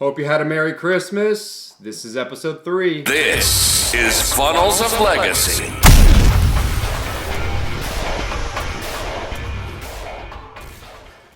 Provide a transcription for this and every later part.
Hope you had a Merry Christmas. This is episode 3. This is Funnels of Legacy.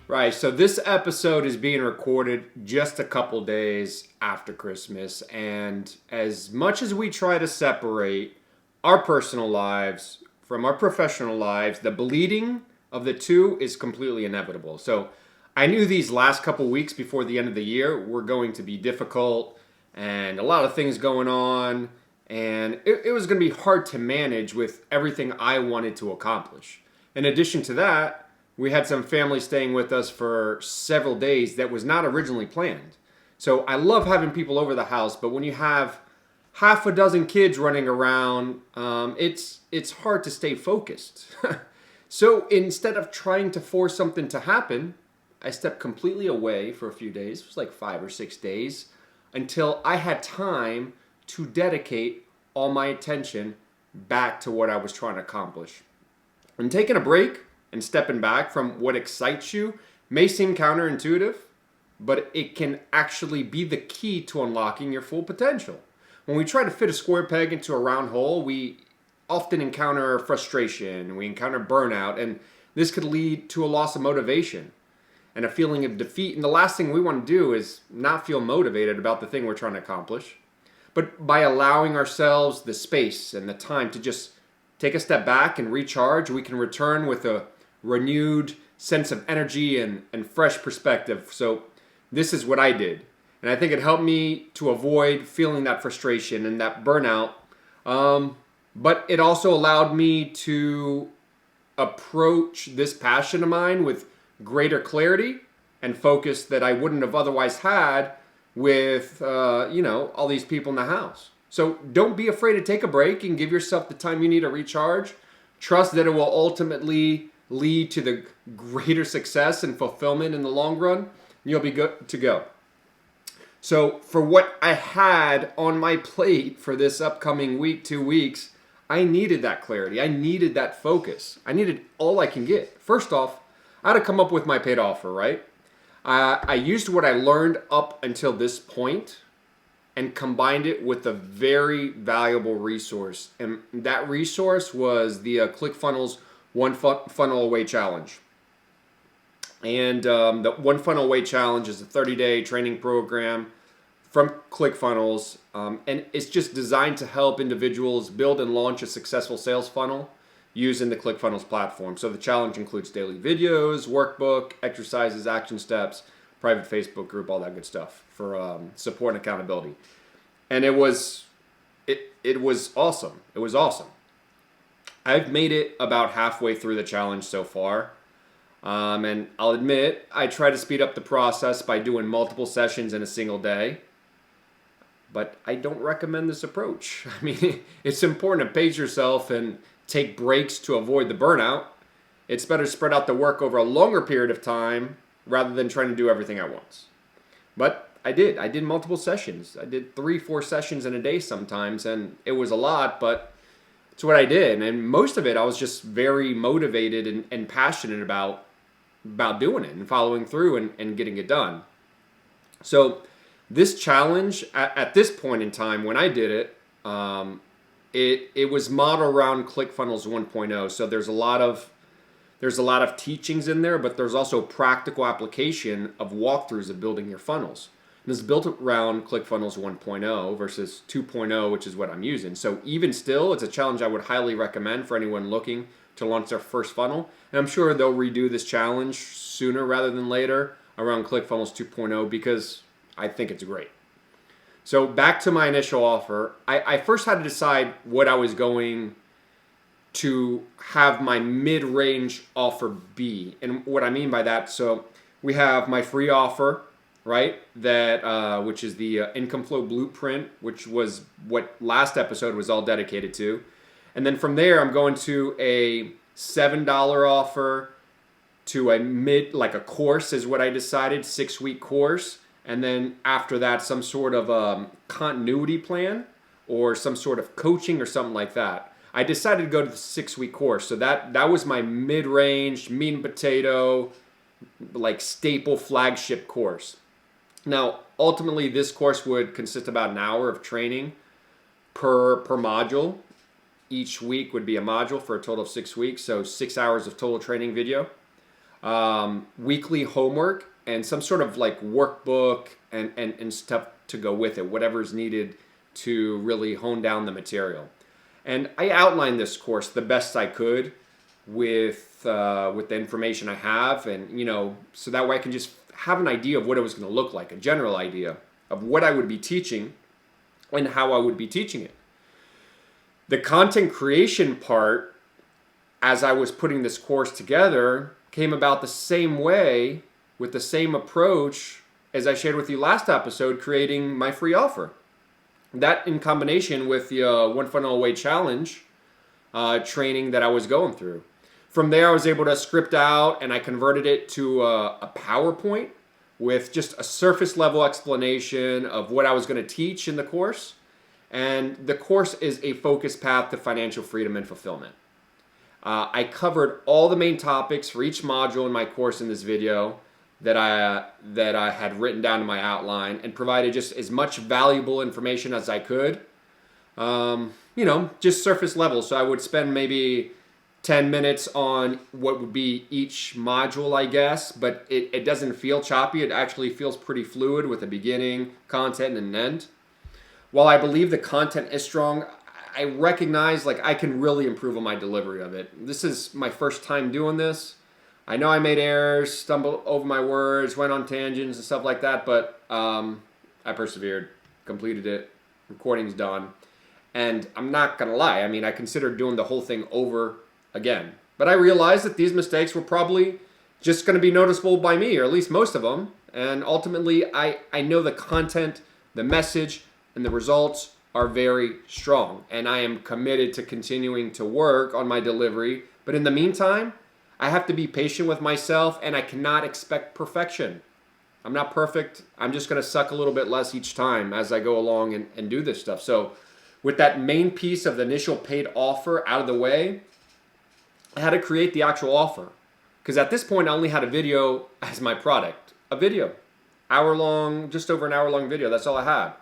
Right, so this episode is being recorded just a couple days after Christmas, and as much as we try to separate our personal lives from our professional lives, the bleeding of the two is completely inevitable. So I knew these last couple weeks before the end of the year were going to be difficult and a lot of things going on, and it was going to be hard to manage with everything I wanted to accomplish. In addition to that, we had some family staying with us for several days that was not originally planned. So I love having people over the house, but when you have half a dozen kids running around, it's hard to stay focused. So instead of trying to force something to happen, I stepped completely away for a few days. It was like 5 or 6 days until I had time to dedicate all my attention back to what I was trying to accomplish. And taking a break and stepping back from what excites you may seem counterintuitive, but it can actually be the key to unlocking your full potential. When we try to fit a square peg into a round hole, we often encounter frustration, we encounter burnout, and this could lead to a loss of motivation and a feeling of defeat. And the last thing we want to do is not feel motivated about the thing we're trying to accomplish. But by allowing ourselves the space and the time to just take a step back and recharge, we can return with a renewed sense of energy and fresh perspective. So this is what I did. And I think it helped me to avoid feeling that frustration and that burnout. But it also allowed me to approach this passion of mine with greater clarity and focus that I wouldn't have otherwise had with, all these people in the house. So don't be afraid to take a break and give yourself the time you need to recharge. Trust that it will ultimately lead to the greater success and fulfillment in the long run. You'll be good to go. So for what I had on my plate for this upcoming week, 2 weeks, I needed that clarity. I needed that focus. I needed all I can get. First off, I had to come up with my paid offer, right? I used what I learned up until this point and combined it with a very valuable resource. And that resource was the ClickFunnels One Funnel Away Challenge. And the One Funnel Away Challenge is a 30-day training program from ClickFunnels. And it's just designed to help individuals build and launch a successful sales funnel using the ClickFunnels platform. So the challenge includes daily videos, workbook, exercises, action steps, private Facebook group, all that good stuff for support and accountability. And it was awesome. It was awesome. I've made it about halfway through the challenge so far. And I'll admit, I try to speed up the process by doing multiple sessions in a single day. But I don't recommend this approach. I mean, it's important to pace yourself and take breaks to avoid the burnout. It's better to spread out the work over a longer period of time rather than trying to do everything at once. But I did multiple sessions. I did 3-4 sessions in a day sometimes, and it was a lot, but it's what I did. And most of it, I was just very motivated and passionate about doing it and following through and getting it done. So this challenge, at this point in time when I did it, it was modeled around ClickFunnels 1.0. So there's a lot of teachings in there, but there's also practical application of walkthroughs of building your funnels. And it's built around ClickFunnels 1.0 versus 2.0, which is what I'm using. So even still, it's a challenge I would highly recommend for anyone looking to launch their first funnel. And I'm sure they'll redo this challenge sooner rather than later around ClickFunnels 2.0 because I think it's great. So back to my initial offer, I first had to decide what I was going to have my mid-range offer be. And what I mean by that, so we have my free offer, right? That which is the Income Flow Blueprint, which was what last episode was all dedicated to. And then from there, I'm going to a $7 offer to a course is what I decided, 6-week course. And then after that, some sort of continuity plan or some sort of coaching or something like that. I decided to go to the 6-week course. So that was my mid-range, meat and potato, like staple flagship course. Now, ultimately, this course would consist about an hour of training per module. Each week would be a module for a total of 6 weeks, so 6 hours of total training video. Weekly homework and some sort of like workbook and stuff to go with it, whatever is needed to really hone down the material. And I outlined this course the best I could with the information I have, and so that way I can just have an idea of what it was going to look like, a general idea of what I would be teaching and how I would be teaching it. The content creation part, as I was putting this course together, came about the same way, with the same approach as I shared with you last episode, creating my free offer. That in combination with the One Funnel Away Challenge training that I was going through. From there, I was able to script out, and I converted it to a PowerPoint with just a surface level explanation of what I was going to teach in the course. And the course is a focused path to financial freedom and fulfillment. I covered all the main topics for each module in my course in this video that I had written down in my outline, and provided just as much valuable information as I could. Just surface level. So I would spend maybe 10 minutes on what would be each module, I guess, but it doesn't feel choppy. It actually feels pretty fluid with a beginning, content, and an end. While I believe the content is strong, I recognize I can really improve on my delivery of it. This is my first time doing this. I know I made errors, stumbled over my words, went on tangents and stuff like that, but I persevered, completed it, recording's done. And I'm not going to lie, I considered doing the whole thing over again. But I realized that these mistakes were probably just going to be noticeable by me, or at least most of them. And ultimately, I know the content, the message, and the results are very strong. And I am committed to continuing to work on my delivery. But in the meantime, I have to be patient with myself, and I cannot expect perfection. I'm not perfect. I'm just going to suck a little bit less each time as I go along and do this stuff. So with that main piece of the initial paid offer out of the way, I had to create the actual offer. Because at this point, I only had a video as my product. A video. Hour-long, just over an hour-long video. That's all I had.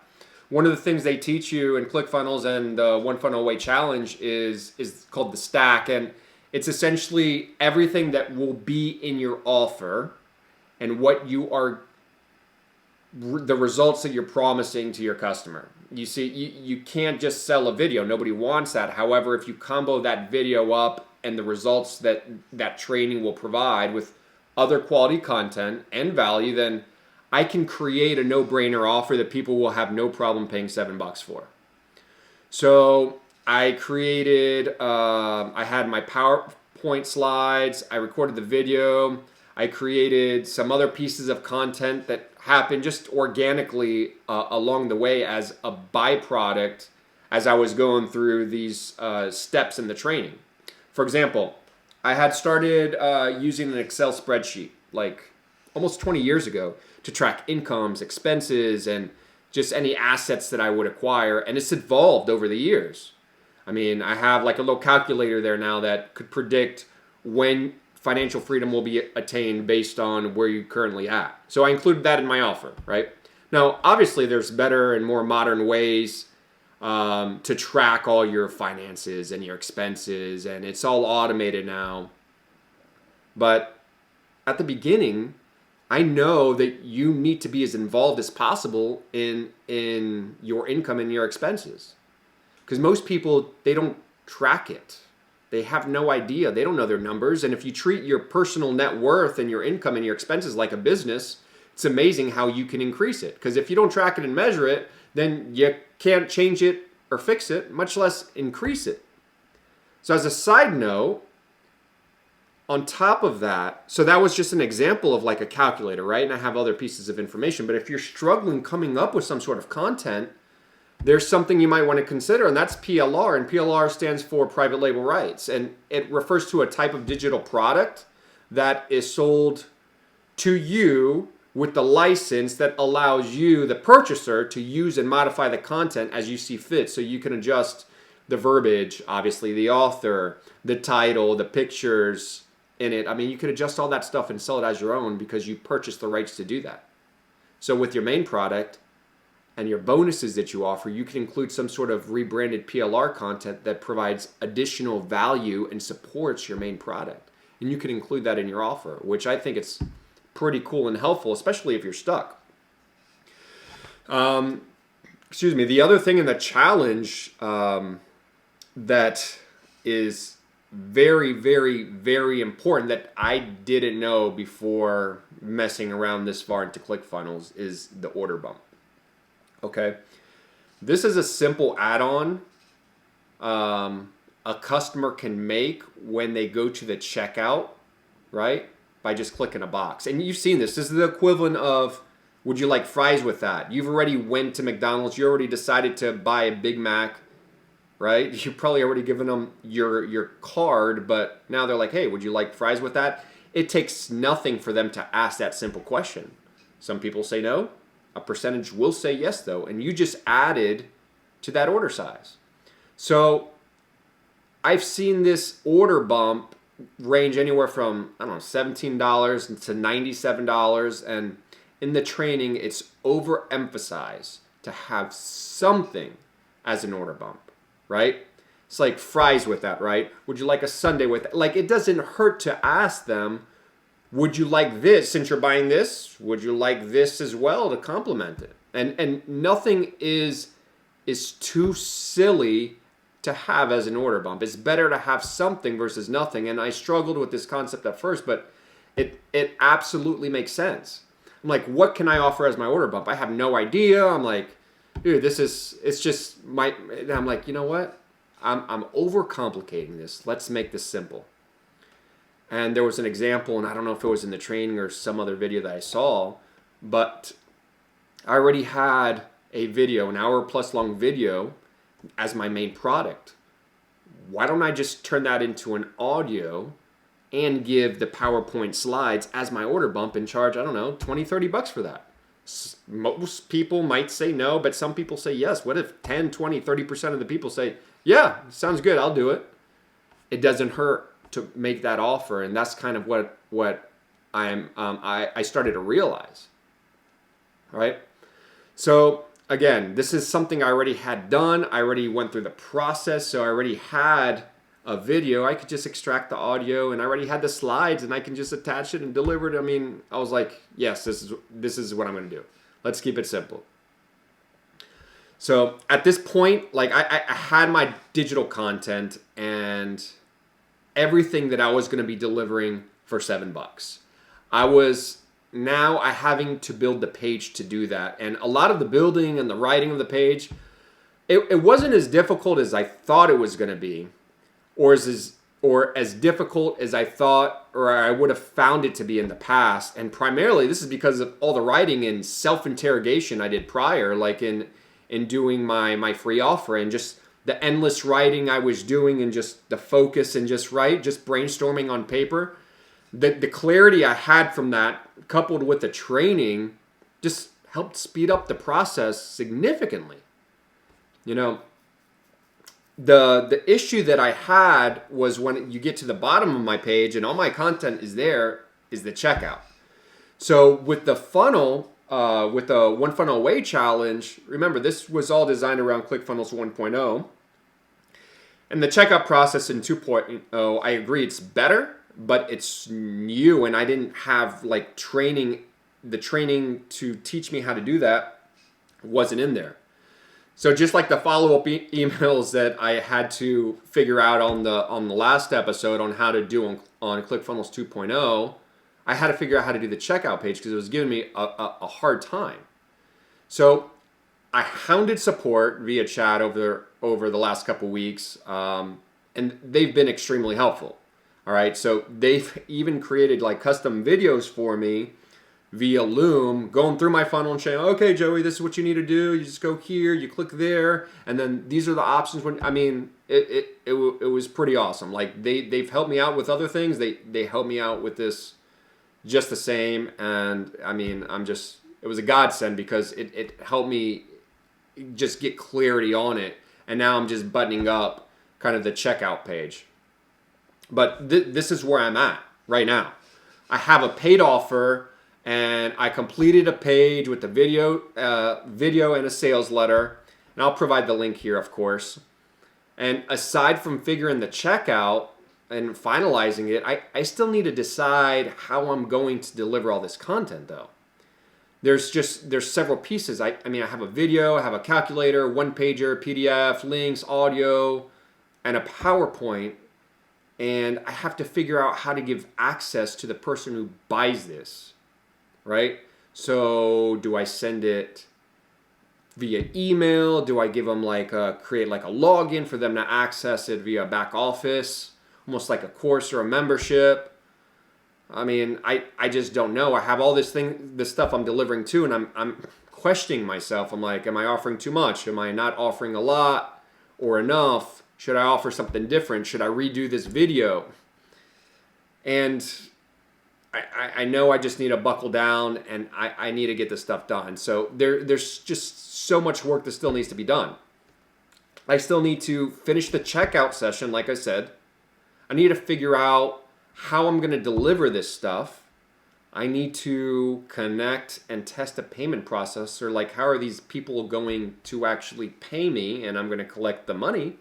One of the things they teach you in ClickFunnels and the One Funnel Away Challenge is called the stack. And it's essentially everything that will be in your offer and what you are, the results that you're promising to your customer. You see, you can't just sell a video. Nobody wants that. However, if you combo that video up and the results that training will provide with other quality content and value, then I can create a no-brainer offer that people will have no problem paying $7 for. So I created, I had my PowerPoint slides, I recorded the video, I created some other pieces of content that happened just organically along the way as a byproduct as I was going through these steps in the training. For example, I had started using an Excel spreadsheet almost 20 years ago to track incomes, expenses, and just any assets that I would acquire, and it's evolved over the years. I have a little calculator there now that could predict when financial freedom will be attained based on where you're currently at. So I included that in my offer, right? Now, obviously, there's better and more modern ways to track all your finances and your expenses, and it's all automated now. But at the beginning, I know that you need to be as involved as possible in your income and your expenses. Because most people, they don't track it. They have no idea. They don't know their numbers. And if you treat your personal net worth and your income and your expenses like a business, it's amazing how you can increase it. Because if you don't track it and measure it, then you can't change it or fix it, much less increase it. So as a side note, on top of that, so that was just an example of a calculator, right? And I have other pieces of information. But if you're struggling coming up with some sort of content, there's something you might want to consider, and that's PLR. And PLR stands for private label rights. And it refers to a type of digital product that is sold to you with the license that allows you, the purchaser, to use and modify the content as you see fit. So you can adjust the verbiage, obviously, the author, the title, the pictures in it. You could adjust all that stuff and sell it as your own because you purchased the rights to do that. So with your main product and your bonuses that you offer, you can include some sort of rebranded PLR content that provides additional value and supports your main product. And you can include that in your offer, which I think it's pretty cool and helpful, especially if you're stuck. The other thing in the challenge that is very, very, very important that I didn't know before messing around this far into ClickFunnels is the order bump. Okay, this is a simple add-on a customer can make when they go to the checkout, right? By just clicking a box. And you've seen this. This is the equivalent of, would you like fries with that? You've already went to McDonald's. You already decided to buy a Big Mac, right? You've probably already given them your card, but now they're like, hey, would you like fries with that? It takes nothing for them to ask that simple question. Some people say no. A percentage will say yes, though, and you just added to that order size. So I've seen this order bump range anywhere from, I don't know, $17 to $97, and in the training, it's overemphasized to have something as an order bump, right? It's like fries with that, right? Would you like a sundae with that? Like, it doesn't hurt to ask them, would you like this since you're buying this? Would you like this as well to complement it? And nothing is too silly to have as an order bump. It's better to have something versus nothing. And I struggled with this concept at first, but it absolutely makes sense. I'm like, what can I offer as my order bump? I have no idea. I'm like, dude, it's just and I'm like, you know what? I'm overcomplicating this. Let's make this simple. And there was an example, and I don't know if it was in the training or some other video that I saw, but I already had a video, an hour plus long video, as my main product. Why don't I just turn that into an audio and give the PowerPoint slides as my order bump and charge, I don't know, $20-$30 for that? Most people might say no, but some people say yes. What if 10, 20, 30% of the people say, yeah, sounds good, I'll do it? It doesn't hurt to make that offer, and that's kind of what I started to realize. All right? So again, this is something I already had done. I already went through the process, so I already had a video. I could just extract the audio, and I already had the slides, and I can just attach it and deliver it. I mean, I was like, yes, this is what I'm going to do. Let's keep it simple. So at this point, like I had my digital content and everything that I was going to be delivering for $7. I having to build the page to do that. And a lot of the building and the writing of the page, it wasn't as difficult as I thought it was going to be, or as difficult as I thought or I would have found it to be in the past. And primarily, this is because of all the writing and self-interrogation I did prior, like in doing my free offer, and just the endless writing I was doing, and just the focus and just brainstorming on paper. The clarity I had from that, coupled with the training, just helped speed up the process significantly. You know, the issue that I had was when you get to the bottom of my page and all my content is there, is the checkout. So with the funnel, with the One Funnel Away challenge, remember, this was all designed around ClickFunnels 1.0. And the checkout process in 2.0, I agree, it's better, but it's new, and I didn't have like the training to teach me how to do that wasn't in there. So just like the follow-up emails that I had to figure out on the last episode on how to do on ClickFunnels 2.0, I had to figure out how to do the checkout page because it was giving me a hard time. So I hounded support via chat over the last couple weeks, and they've been extremely helpful. All right, so they've even created like custom videos for me via Loom, going through my funnel and saying, okay, Joey, this is what you need to do. You just go here, you click there, and then these are the options. It was pretty awesome. Like they've helped me out with other things. They helped me out with this just the same, and I mean, it was a godsend because it helped me just get clarity on it, and now I'm just buttoning up kind of the checkout page. But this is where I'm at right now. I have a paid offer, and I completed a page with the video and a sales letter, and I'll provide the link here, of course. And aside from figuring the checkout and finalizing it, I still need to decide how I'm going to deliver all this content, though. There's several pieces. I have a video, I have a calculator, one pager, PDF, links, audio, and a PowerPoint, and I have to figure out how to give access to the person who buys this, right? So do I send it via email? Do I give them create like a login for them to access it via back office, almost like a course or a membership? I just don't know. I have all this stuff I'm delivering to, and I'm questioning myself. I'm like, am I offering too much? Am I not offering a lot or enough? Should I offer something different? Should I redo this video? And I know I just need to buckle down, and I need to get this stuff done. So there's just so much work that still needs to be done. I still need to finish the checkout session, like I said. I need to figure out how I'm going to deliver this stuff. I need to connect and test a payment processor. Like, how are these people going to actually pay me, and I'm going to collect the money?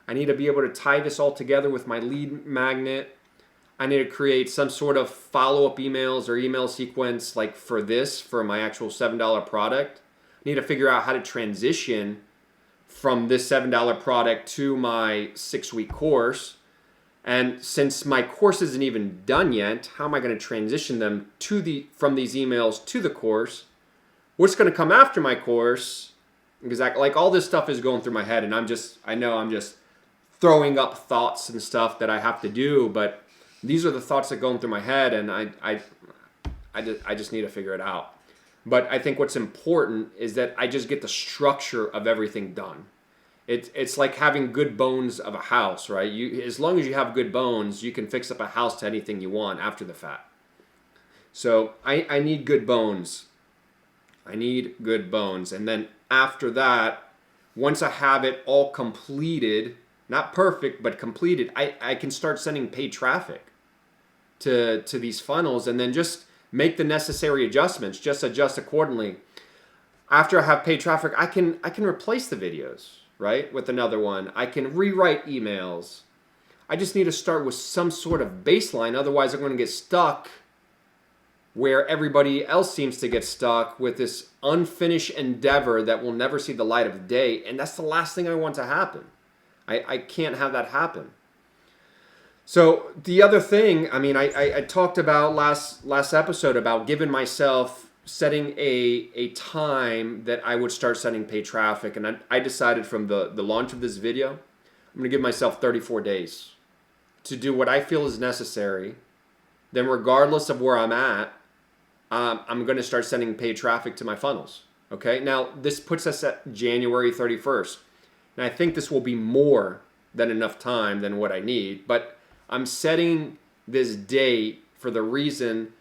I need to be able to tie this all together with my lead magnet. I need to create some sort of follow-up emails or email sequence like for my actual $7 product. I need to figure out how to transition from this $7 product to my 6-week course. And since my course isn't even done yet, how am I going to transition them from these emails to the course? What's going to come after my course? Because all this stuff is going through my head, and I know I'm just throwing up thoughts and stuff that I have to do, but these are the thoughts that are going through my head, and I just need to figure it out. But I think what's important is that I just get the structure of everything done. It's like having good bones of a house, right? As long as you have good bones, you can fix up a house to anything you want after the fact. So I need good bones. I need good bones. And then after that, once I have it all completed, not perfect, but completed, I can start sending paid traffic to these funnels, and then just make the necessary adjustments, just adjust accordingly. After I have paid traffic, I can replace the videos, right, with another one. I can rewrite emails. I just need to start with some sort of baseline. Otherwise, I'm going to get stuck where everybody else seems to get stuck with this unfinished endeavor that will never see the light of day. And that's the last thing I want to happen. I can't have that happen. So the other thing, I talked about last episode about giving myself, setting a time that I would start sending paid traffic. And I decided from the launch of this video, I'm going to give myself 34 days to do what I feel is necessary. Then regardless of where I'm at, I'm going to start sending paid traffic to my funnels. Okay, now this puts us at January 31st. And I think this will be more than enough time than what I need. But I'm setting this date for the reason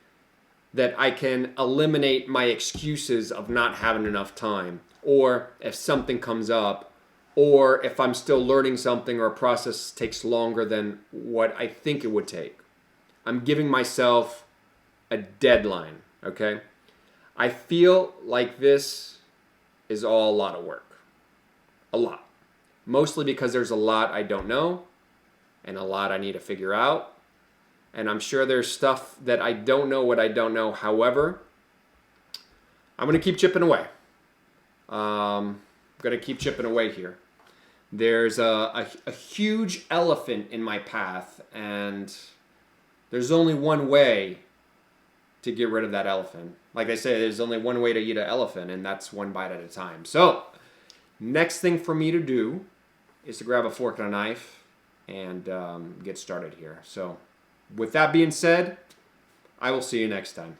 that I can eliminate my excuses of not having enough time, or if something comes up, or if I'm still learning something or a process takes longer than what I think it would take. I'm giving myself a deadline, okay? I feel like this is all a lot of work. A lot. Mostly because there's a lot I don't know and a lot I need to figure out. And I'm sure there's stuff that I don't know what I don't know. However, I'm going to keep chipping away. I'm going to keep chipping away here. There's a huge elephant in my path, and there's only one way to get rid of that elephant. Like I said, there's only one way to eat an elephant, and that's one bite at a time. So, next thing for me to do is to grab a fork and a knife and get started here. So, with that being said, I will see you next time.